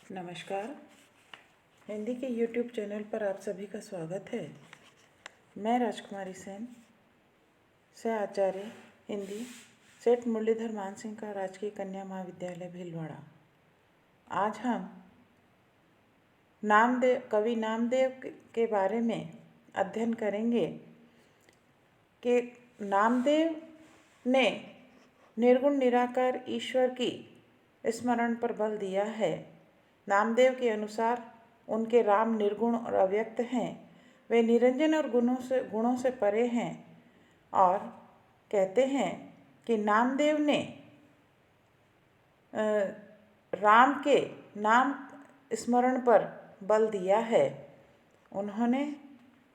नमस्कार। हिंदी के YouTube channel पर आप सभी का स्वागत है। मैं राजकुमारी सेन से आचार्य हिंदी सेठ मुरलीधर मानसिंह का राजकीय कन्या महाविद्यालय भीलवाड़ा। आज हम कवि नामदेव के बारे में अध्ययन करेंगे कि नामदेव ने निर्गुण निराकार ईश्वर की स्मरण पर बल दिया है। नामदेव के अनुसार उनके राम निर्गुण और अव्यक्त हैं। वे निरंजन और गुणों से परे हैं और कहते हैं कि नामदेव ने राम के नाम स्मरण पर बल दिया है। उन्होंने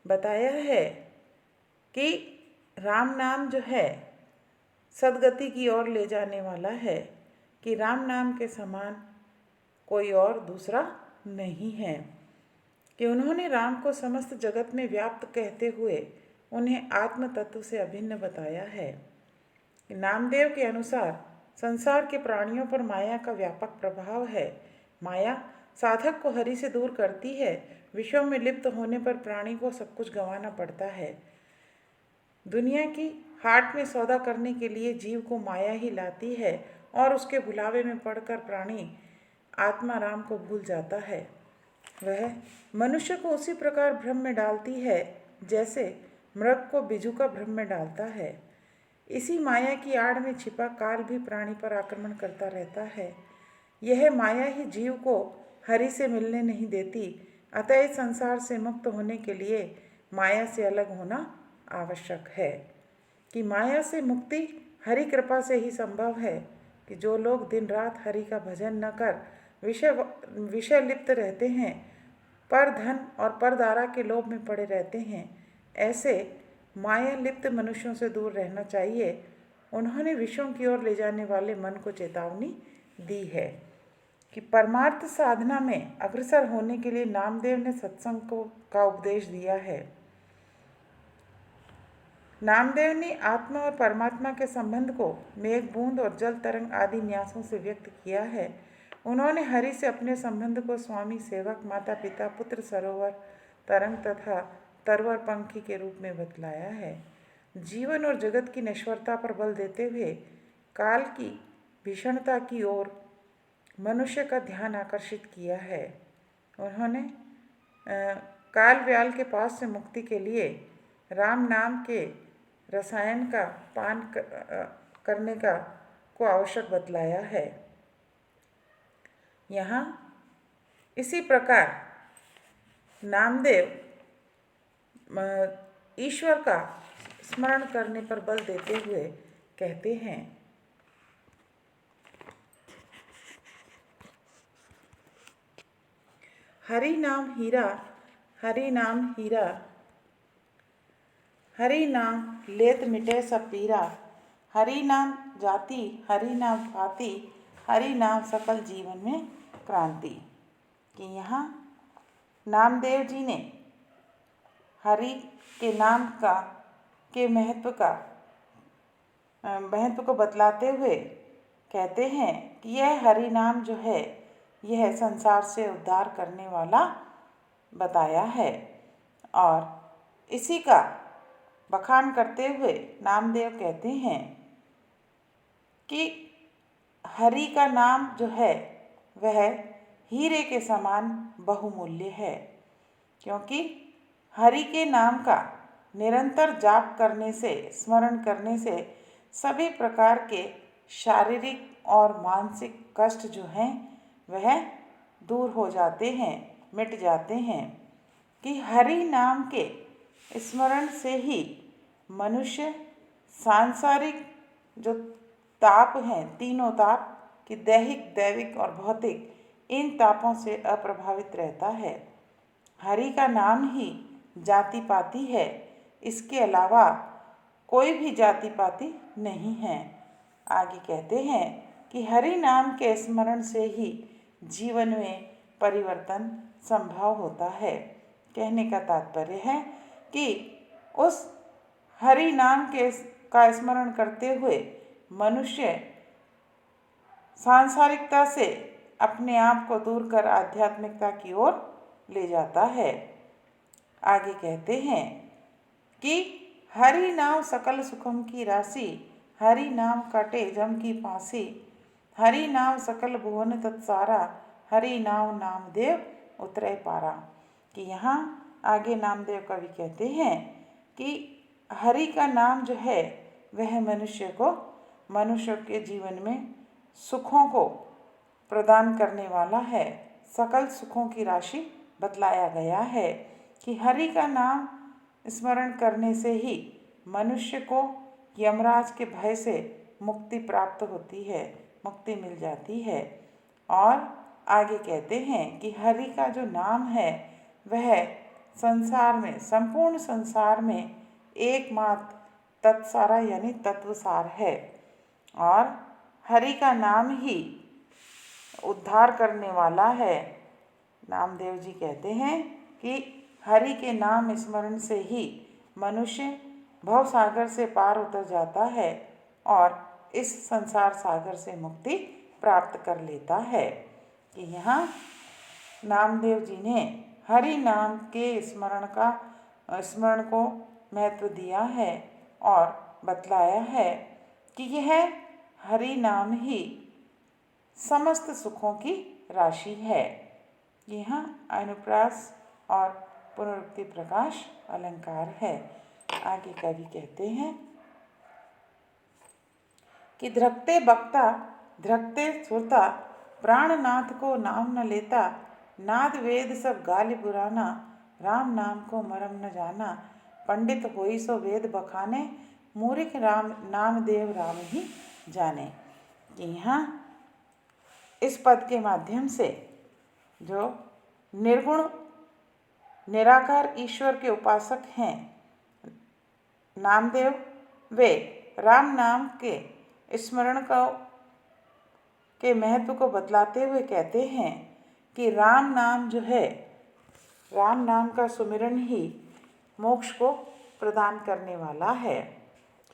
बताया है कि राम नाम जो है सद्गति की ओर ले जाने वाला है, कि राम नाम के समान कोई और दूसरा नहीं है, कि उन्होंने राम को समस्त जगत में व्याप्त कहते हुए उन्हें आत्म तत्व से अभिन्न बताया है। नामदेव के अनुसार संसार के प्राणियों पर माया का व्यापक प्रभाव है। माया साधक को हरि से दूर करती है। विषयों में लिप्त होने पर प्राणी को सब कुछ गंवाना पड़ता है। दुनिया की हाट में सौदा करने के लिए जीव को माया ही लाती है और उसके भुलावे में पड़कर प्राणी आत्मा राम को भूल जाता है। वह मनुष्य को उसी प्रकार भ्रम में डालती है जैसे मृग को बिजू का भ्रम में डालता है। इसी माया की आड़ में छिपा काल भी प्राणी पर आक्रमण करता रहता है। यह माया ही जीव को हरि से मिलने नहीं देती। अतः इस संसार से मुक्त होने के लिए माया से अलग होना आवश्यक है। कि माया से मुक्ति हरि कृपा से ही संभव है। कि जो लोग दिन रात हरि का भजन न कर विषय लिप्त रहते हैं, पर धन और परदारा के लोभ में पड़े रहते हैं, ऐसे माया लिप्त मनुष्यों से दूर रहना चाहिए। उन्होंने विषयों की ओर ले जाने वाले मन को चेतावनी दी है। कि परमार्थ साधना में अग्रसर होने के लिए नामदेव ने सत्संग का उपदेश दिया है। नामदेव ने आत्मा और परमात्मा के संबंध को मेघ बूंद और जल तरंग आदि न्यासों से व्यक्त किया है। उन्होंने हरि से अपने संबंध को स्वामी, सेवक, माता पिता, पुत्र, सरोवर, तरंग तथा तरवर पंखी के रूप में बतलाया है। जीवन और जगत की नश्वरता पर बल देते हुए काल की भीषणता की ओर मनुष्य का ध्यान आकर्षित किया है। उन्होंने काल व्याल के पास से मुक्ति के लिए राम नाम के रसायन का पान करने को आवश्यक बतलाया है। यहाँ इसी प्रकार नामदेव ईश्वर का स्मरण करने पर बल देते हुए कहते हैं, हरि नाम हीरा, हरि नाम हीरा, हरि नाम लेत मिटे सब पीरा, हरि नाम जाति, हरि नाम पाति, हरि नाम सकल जीवन में क्रांति। कि यहाँ नामदेव जी ने हरि के नाम के महत्व को बतलाते हुए कहते हैं कि यह हरि नाम जो है यह संसार से उद्धार करने वाला बताया है। और इसी का बखान करते हुए नामदेव कहते हैं कि हरि का नाम जो है वह हीरे के समान बहुमूल्य है, क्योंकि हरि के नाम का निरंतर जाप करने से, स्मरण करने से सभी प्रकार के शारीरिक और मानसिक कष्ट जो हैं वह दूर हो जाते हैं, मिट जाते हैं। कि हरि नाम के स्मरण से ही मनुष्य सांसारिक जो ताप हैं, तीनों ताप कि दैहिक, दैविक और भौतिक, इन तापों से अप्रभावित रहता है। हरि का नाम ही जाति पाति है। इसके अलावा कोई भी जाति पाति नहीं है। आगे कहते हैं कि हरि नाम के स्मरण से ही जीवन में परिवर्तन संभव होता है। कहने का तात्पर्य है कि उस हरि नाम का स्मरण करते हुए मनुष्य सांसारिकता से अपने आप को दूर कर आध्यात्मिकता की ओर ले जाता है। आगे कहते हैं कि हरि नाम सकल सुखम की राशि, हरि नाम काटे जम की फांसी, हरि नाम सकल भुवन तत्सारा, हरि नाम नामदेव उतरे पारा। कि यहाँ आगे नामदेव कवि कहते हैं कि हरि का नाम जो है वह मनुष्य के जीवन में सुखों को प्रदान करने वाला है। सकल सुखों की राशि बतलाया गया है कि हरि का नाम स्मरण करने से ही मनुष्य को यमराज के भय से मुक्ति प्राप्त होती है, मुक्ति मिल जाती है। और आगे कहते हैं कि हरि का जो नाम है वह संसार में, संपूर्ण संसार में एकमात्र तत्सारा यानी तत्वसार है। और हरि का नाम ही उद्धार करने वाला है। नामदेव जी कहते हैं कि हरि के नाम स्मरण से ही मनुष्य भव सागर से पार उतर जाता है और इस संसार सागर से मुक्ति प्राप्त कर लेता है। कि यहाँ नामदेव जी ने हरि नाम के स्मरण को महत्व दिया है और बतलाया है कि यह हरि नाम ही समस्त सुखों की राशि है। यहाँ अनुप्रास और पुनरुक्ति प्रकाश अलंकार है। आगे कवि कहते हैं कि धृकते बक्ता धृकते सुरता, प्राणनाथ को नाम न लेता, नाद वेद सब गाली पुराना, राम नाम को मरम न जाना, पंडित होई सो वेद बखाने, मूर्ख राम नाम देव राम ही जाने। कि यहाँ इस पद के माध्यम से जो निर्गुण निराकार ईश्वर के उपासक हैं नामदेव, वे राम नाम के स्मरण के महत्व को बतलाते हुए कहते हैं कि राम नाम जो है, राम नाम का सुमिरन ही मोक्ष को प्रदान करने वाला है।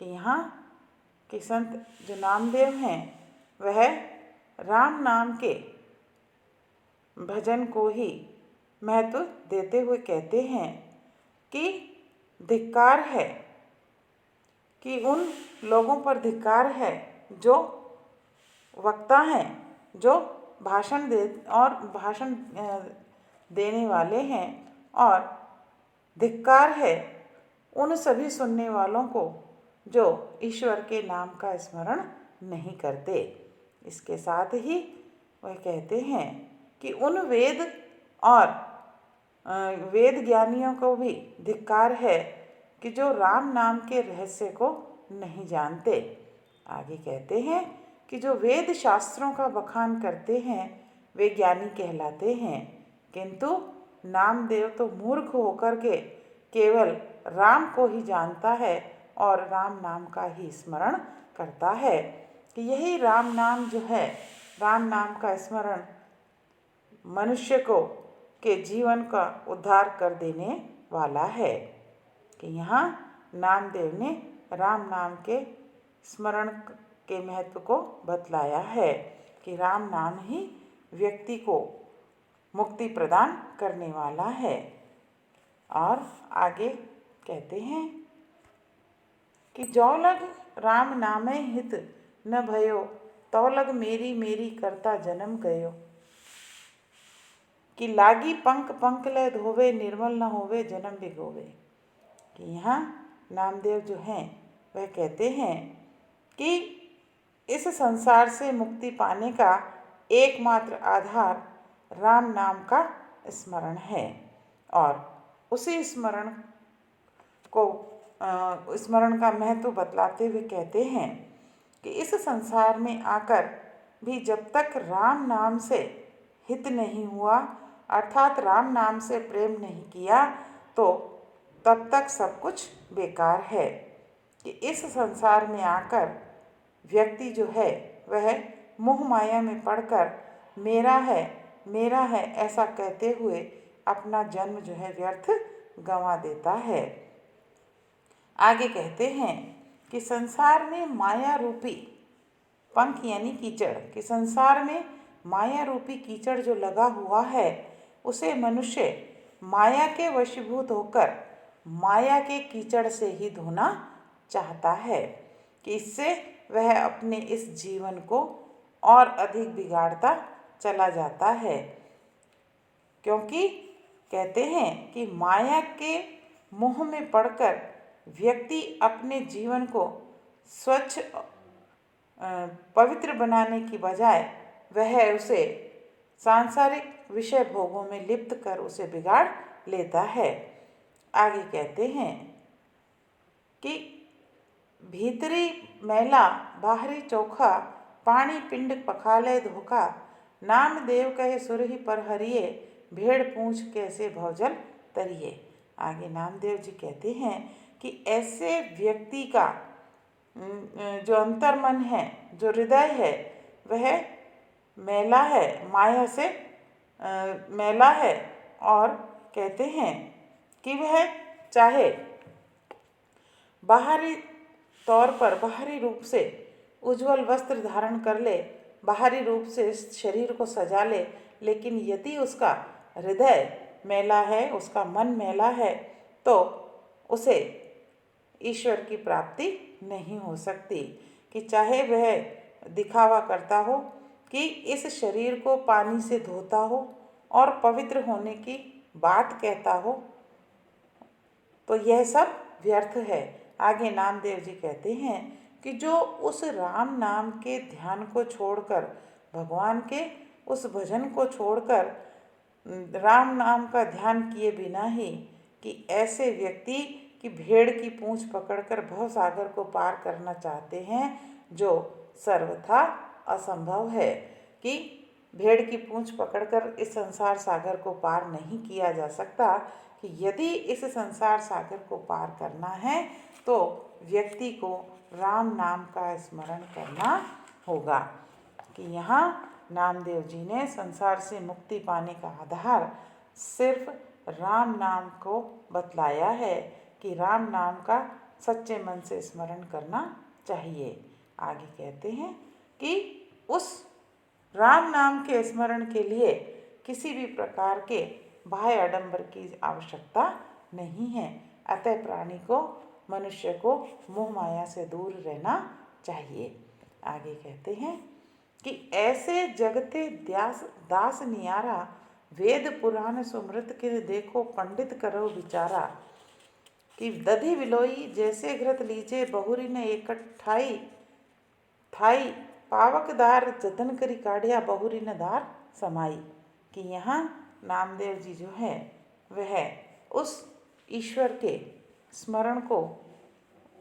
कि यहाँ के संत जो नामदेव हैं वह राम नाम के भजन को ही महत्व देते हुए कहते हैं कि धिक्कार है, कि उन लोगों पर धिक्कार है जो वक्ता हैं, जो भाषण देने वाले हैं, और धिक्कार है उन सभी सुनने वालों को जो ईश्वर के नाम का स्मरण नहीं करते। इसके साथ ही वह कहते हैं कि उन वेद और वेद ज्ञानियों को भी धिक्कार है कि जो राम नाम के रहस्य को नहीं जानते। आगे कहते हैं कि जो वेद शास्त्रों का बखान करते हैं वे ज्ञानी कहलाते हैं, किंतु नामदेव तो मूर्ख होकर के केवल राम को ही जानता है और राम नाम का ही स्मरण करता है। कि यही राम नाम जो है, राम नाम का स्मरण मनुष्य को के जीवन का उद्धार कर देने वाला है। कि यहाँ नामदेव ने राम नाम के स्मरण के महत्व को बतलाया है कि राम नाम ही व्यक्ति को मुक्ति प्रदान करने वाला है। और आगे कहते हैं कि जो लग राम नामे हित न भयो, तो लग मेरी मेरी करता जन्म गयो। कि लागी पंख पंख ले धोवे, निर्मल न होवे जन्म बिगोवे। कि यहाँ नामदेव जो हैं वह कहते हैं कि इस संसार से मुक्ति पाने का एकमात्र आधार राम नाम का स्मरण है। और उसी स्मरण का महत्व बतलाते हुए कहते हैं कि इस संसार में आकर भी जब तक राम नाम से हित नहीं हुआ, अर्थात राम नाम से प्रेम नहीं किया, तो तब तक सब कुछ बेकार है। कि इस संसार में आकर व्यक्ति जो है वह मोह माया में पड़कर मेरा है ऐसा कहते हुए अपना जन्म जो है व्यर्थ गंवा देता है। आगे कहते हैं कि संसार में माया रूपी पंख यानी कीचड़, कि संसार में माया रूपी कीचड़ जो लगा हुआ है उसे मनुष्य माया के वशीभूत होकर माया के कीचड़ से ही धोना चाहता है कि इससे वह अपने इस जीवन को और अधिक बिगाड़ता चला जाता है। क्योंकि कहते हैं कि माया के मोह में पड़कर व्यक्ति अपने जीवन को स्वच्छ पवित्र बनाने की बजाय वह उसे सांसारिक विषय भोगों में लिप्त कर उसे बिगाड़ लेता है। आगे कहते हैं कि भीतरी मैला बाहरी चोखा, पानी पिंड पखाले धोखा, नाम देव कहे सुरही पर हरिये, भेड़ पूंछ कैसे भवजल तरिए। आगे नामदेव जी कहते हैं कि ऐसे व्यक्ति का जो अंतर्मन है, जो हृदय है, वह मैला है, माया से मैला है। और कहते हैं कि वह चाहे बाहरी तौर पर बाहरी रूप से उज्जवल वस्त्र धारण कर ले, बाहरी रूप से इस शरीर को सजा ले, लेकिन यदि उसका हृदय मैला है, उसका मन मैला है, तो उसे ईश्वर की प्राप्ति नहीं हो सकती। कि चाहे वह दिखावा करता हो कि इस शरीर को पानी से धोता हो और पवित्र होने की बात कहता हो, तो यह सब व्यर्थ है। आगे नामदेव जी कहते हैं कि जो उस राम नाम के ध्यान को छोड़कर, भगवान के उस भजन को छोड़कर, राम नाम का ध्यान किए बिना ही कि ऐसे व्यक्ति कि भेड़ की पूंछ पकड़कर भव सागर को पार करना चाहते हैं, जो सर्वथा असंभव है। कि भेड़ की पूंछ पकड़कर इस संसार सागर को पार नहीं किया जा सकता। कि यदि इस संसार सागर को पार करना है तो व्यक्ति को राम नाम का स्मरण करना होगा। कि यहाँ नामदेव जी ने संसार से मुक्ति पाने का आधार सिर्फ राम नाम को बतलाया है कि राम नाम का सच्चे मन से स्मरण करना चाहिए। आगे कहते हैं कि उस राम नाम के स्मरण के लिए किसी भी प्रकार के बाह्य आडंबर की आवश्यकता नहीं है। अतः प्राणी को, मनुष्य को मोह माया से दूर रहना चाहिए। आगे कहते हैं कि ऐसे जगते दास नियारा, वेद पुराण सुमृत के देखो पंडित करो विचारा। कि दधि विलोई जैसे घृत लीजे, बहुरी न एकट ठाई थाई, पावकदार जतन करी काढ़िया, बहुरी न दार समाई। कि यहाँ नामदेव जी जो है वह उस ईश्वर के स्मरण को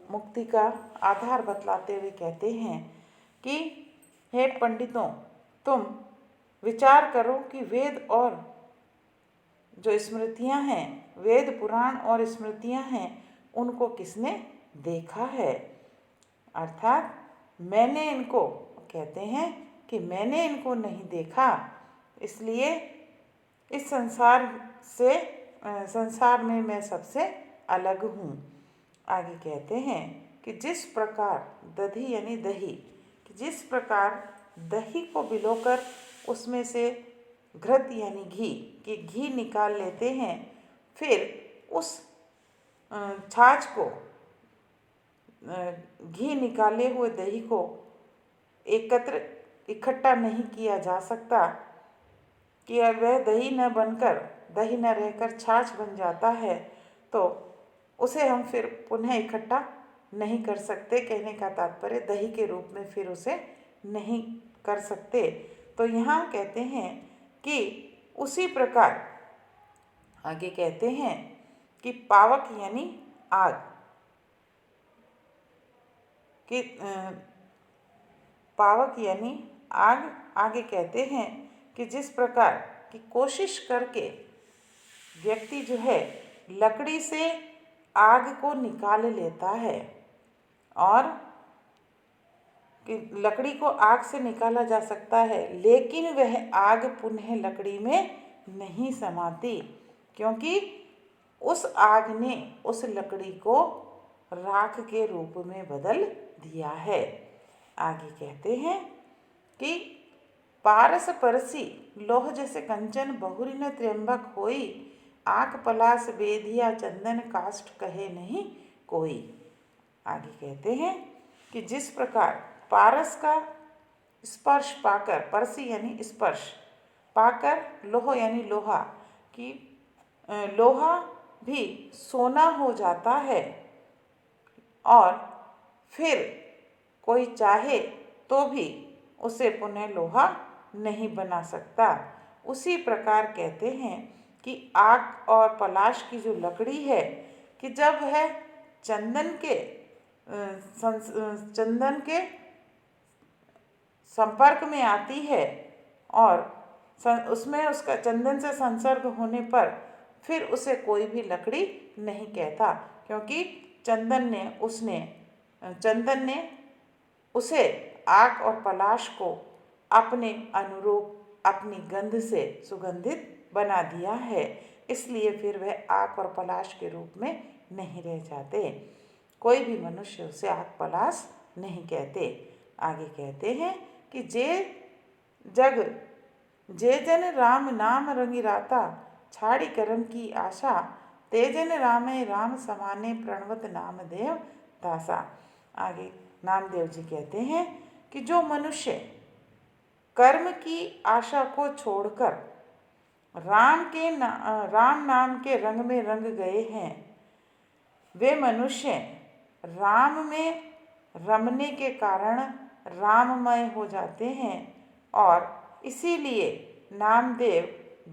मुक्ति का आधार बतलाते हुए कहते हैं कि हे पंडितों, तुम विचार करो कि वेद और जो स्मृतियाँ हैं, वेद पुराण और स्मृतियाँ हैं, उनको किसने देखा है। अर्थात मैंने इनको, कहते हैं कि मैंने इनको नहीं देखा, इसलिए इस संसार में मैं सबसे अलग हूँ। आगे कहते हैं कि जिस प्रकार दधि यानी दही, कि जिस प्रकार दही को भिगोकर उसमें से घृत यानी घी, कि घी निकाल लेते हैं, फिर उस छाछ को, घी निकाले हुए दही को इकट्ठा नहीं किया जा सकता, कि वह दही न बनकर, दही न रहकर छाछ बन जाता है, तो उसे हम फिर पुनः इकट्ठा नहीं कर सकते। कहने का तात्पर्य दही के रूप में फिर उसे नहीं कर सकते। तो यहाँ कहते हैं कि उसी प्रकार आगे कहते हैं कि पावक यानी आग, कि पावक यानी आग। आगे कहते हैं कि जिस प्रकार की कोशिश करके व्यक्ति जो है लकड़ी से आग को निकाल लेता है, और कि लकड़ी को आग से निकाला जा सकता है, लेकिन वह आग पुनः लकड़ी में नहीं समाती, क्योंकि उस आग ने उस लकड़ी को राख के रूप में बदल दिया है। आगे कहते हैं कि पारस परसी लोह जैसे कंचन बहुरी न त्र्यंबक होई, आक पलास बेधिया चंदन काष्ठ कहे नहीं कोई। आगे कहते हैं कि जिस प्रकार पारस का स्पर्श पाकर, परसी यानी स्पर्श पाकर, लोह यानी लोहा कि लोहा भी सोना हो जाता है और फिर कोई चाहे तो भी उसे पुनः लोहा नहीं बना सकता, उसी प्रकार कहते हैं कि आग और पलाश की जो लकड़ी है कि जब वह चंदन के संपर्क में आती है और उसमें उसका चंदन से संसर्ग होने पर फिर उसे कोई भी लकड़ी नहीं कहता, क्योंकि चंदन ने उसे आग और पलाश को अपने अनुरूप अपनी गंध से सुगंधित बना दिया है, इसलिए फिर वह आग और पलाश के रूप में नहीं रह जाते। कोई भी मनुष्य उसे आग पलाश नहीं कहते। आगे कहते हैं कि जे जन राम नाम रंगिराता, छाड़ी करम की आशा, तेजन रामे राम समाने प्रणवत नामदेव दासा। आगे नामदेव जी कहते हैं कि जो मनुष्य कर्म की आशा को छोड़कर राम नाम के रंग में रंग गए हैं, वे मनुष्य राम में रमने के कारण राममय हो जाते हैं और इसीलिए नामदेव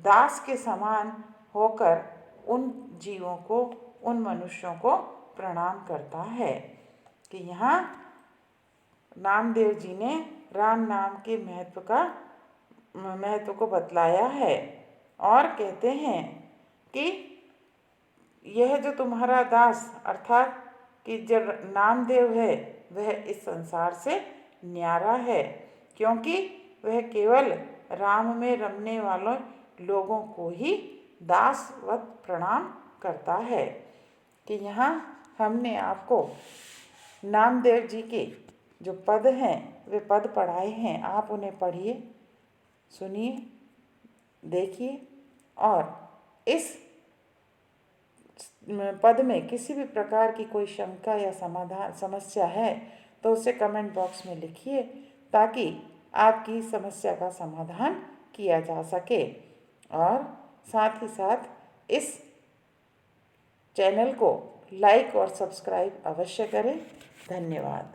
दास के समान होकर उन जीवों को, उन मनुष्यों को प्रणाम करता है। कि यहाँ नामदेव जी ने राम नाम के महत्व को बतलाया है और कहते हैं कि यह जो तुम्हारा दास अर्थात कि जो नामदेव है वह इस संसार से न्यारा है, क्योंकि वह केवल राम में रमने वालों लोगों को ही दासवत प्रणाम करता है। कि यहाँ हमने आपको नामदेव जी के जो पद हैं वे पद पढ़ाए हैं, आप उन्हें पढ़िए, सुनिए, देखिए और इस पद में किसी भी प्रकार की कोई शंका या समस्या है तो उसे कमेंट बॉक्स में लिखिए, ताकि आपकी समस्या का समाधान किया जा सके। और साथ ही साथ इस चैनल को लाइक और सब्सक्राइब अवश्य करें। धन्यवाद।